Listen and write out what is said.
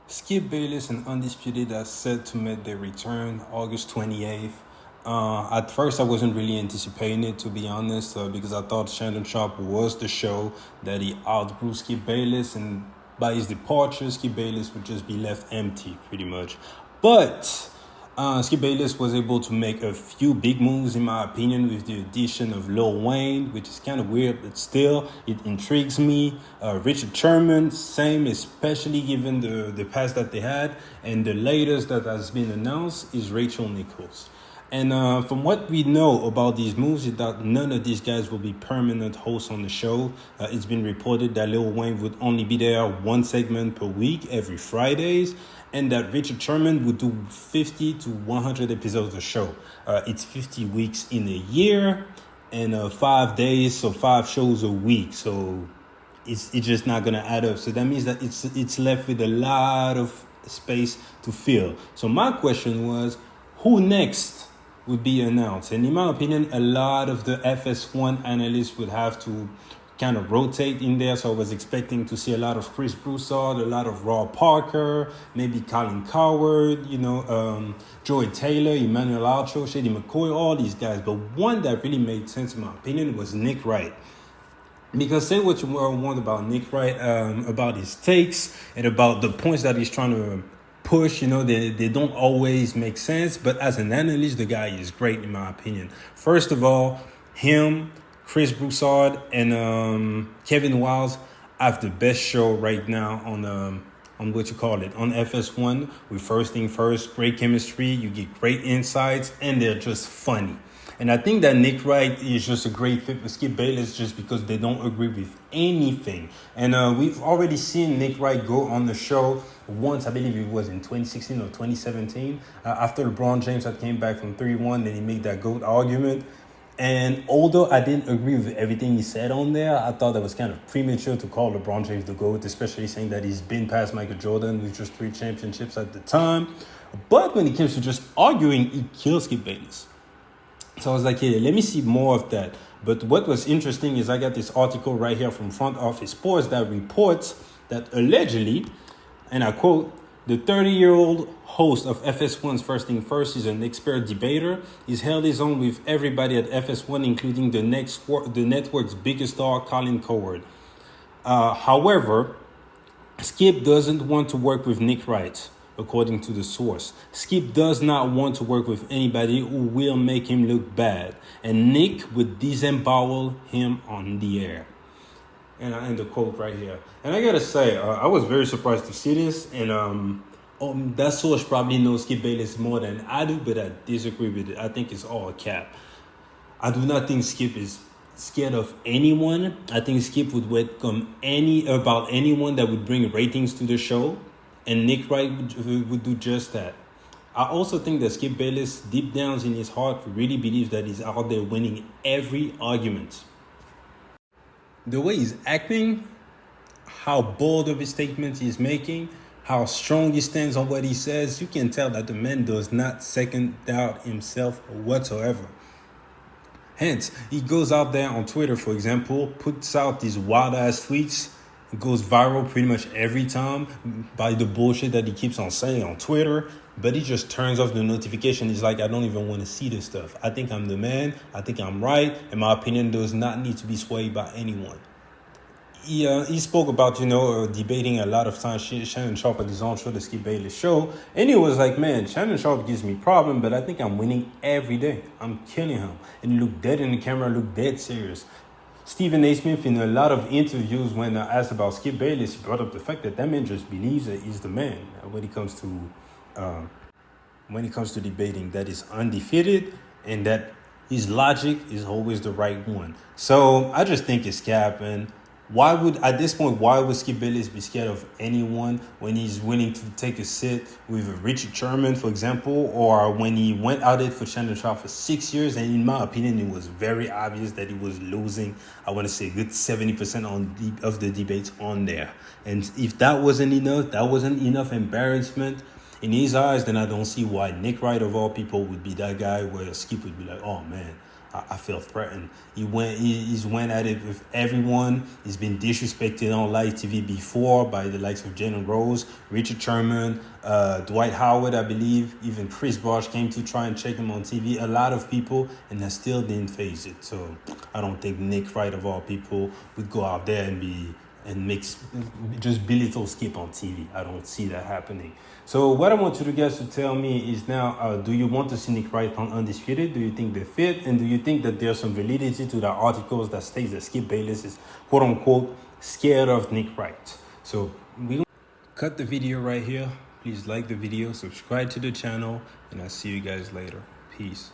Skip Bayless and Undisputed are set to make their return August 28th. At first, I wasn't really anticipating it, to be honest, because I thought Shannon Sharp was the show, that he outgrew Skip Bayless, and by his departure, Skip Bayless would just be left empty, pretty much. But Skip Bayless was able to make a few big moves, in my opinion, with the addition of Lil Wayne, which is kind of weird, but still, it intrigues me. Richard Sherman, same, especially given the past that they had. And the latest that has been announced is Rachel Nichols. And from what we know about these moves, is that none of these guys will be permanent hosts on the show. It's been reported that Lil Wayne would only be there one segment per week, every Fridays, and that Richard Sherman would do 50 to 100 episodes of the show. It's 50 weeks in a year and 5 days, so 5 shows a week. So it's just not gonna add up. So that means that it's left with a lot of space to fill. So my question was, who next would be announced? And in my opinion, a lot of the FS1 analysts would have to kind of rotate in there. So I was expecting to see a lot of Chris Broussard, a lot of Raw Parker, maybe Colin Coward, Joey Taylor, Emmanuel Archo, Shady McCoy, all these guys. But one that really made sense in my opinion was Nick Wright. Because say what you want about Nick Wright, about his takes and about the points that he's trying to push, they don't always make sense. But as an analyst, the guy is great in my opinion. First of all, him, Chris Broussard, and Kevin Wiles have the best show right now on on FS1 with First Thing First. Great chemistry, you get great insights, and they're just funny. And I think that Nick Wright is just a great fit with Skip Bayless just because they don't agree with anything. And we've already seen Nick Wright go on the show once, I believe it was in 2016 or 2017, after LeBron James had came back from 3-1, then he made that GOAT argument. And although I didn't agree with everything he said on there, I thought that was kind of premature to call LeBron James the GOAT, especially saying that he's been past Michael Jordan with just 3 championships at the time. But when it comes to just arguing, he killed Skip Bayless. So I was like, hey, let me see more of that. But what was interesting is I got this article right here from Front Office Sports that reports that allegedly, and I quote, the 30-year-old host of FS1's First Thing First is an expert debater. He's held his own with everybody at FS1, including the network's biggest star, Colin Coward. However, Skip doesn't want to work with Nick Wright, according to the source. Skip does not want to work with anybody who will make him look bad, and Nick would disembowel him on the air. And I end the quote right here. And I gotta say, I was very surprised to see this. And that source probably knows Skip Bayless more than I do, but I disagree with it. I think it's all a cap. I do not think Skip is scared of anyone. I think Skip would welcome about anyone that would bring ratings to the show. And Nick Wright would do just that. I also think that Skip Bayless, deep down in his heart, really believes that he's out there winning every argument. The way he's acting, how bold of his statements he's making, how strong he stands on what he says, you can tell that the man does not second doubt himself whatsoever. Hence, he goes out there on Twitter, for example, puts out these wild-ass tweets. It goes viral pretty much every time by the bullshit that he keeps on saying on Twitter. But he just turns off the notification. He's like, I don't even want to see this stuff. I think I'm the man. I think I'm right. And my opinion does not need to be swayed by anyone. He spoke about, debating a lot of times Shannon Sharp at his own show, the Skip Bayless show. And he was like, man, Shannon Sharp gives me problem, but I think I'm winning every day. I'm killing him. And he looked dead in the camera, looked dead serious. Stephen A. Smith, in a lot of interviews, when asked about Skip Bayless, he brought up the fact that man just believes that he's the man when it comes to debating, that is undefeated and that his logic is always the right one. So I just think it's cap. And why would Skip Bayless be scared of anyone when he's willing to take a sit with Richard Sherman, for example, or when he went out it for Shannon Sharp for 6 years? And in my opinion, it was very obvious that he was losing, I want to say a good 70% of the debates on there. And if that wasn't enough embarrassment in his eyes, then I don't see why Nick Wright, of all people, would be that guy where Skip would be like, oh man, I feel threatened. He's went at it with everyone. He's been disrespected on live TV before by the likes of Jalen Rose, Richard Sherman, Dwight Howard, I believe. Even Chris Bosh came to try and check him on TV. A lot of people, and I still didn't face it. So I don't think Nick Wright, of all people, would go out there and just belittle Skip on TV. I don't see that happening. So what I want you guys to tell me is now, do you want to see Nick Wright on Undisputed? Do you think they fit? And do you think that there's some validity to the articles that states that Skip Bayless is quote unquote scared of Nick Wright? So we cut the video right here. Please like the video, subscribe to the channel, and I'll see you guys later. Peace.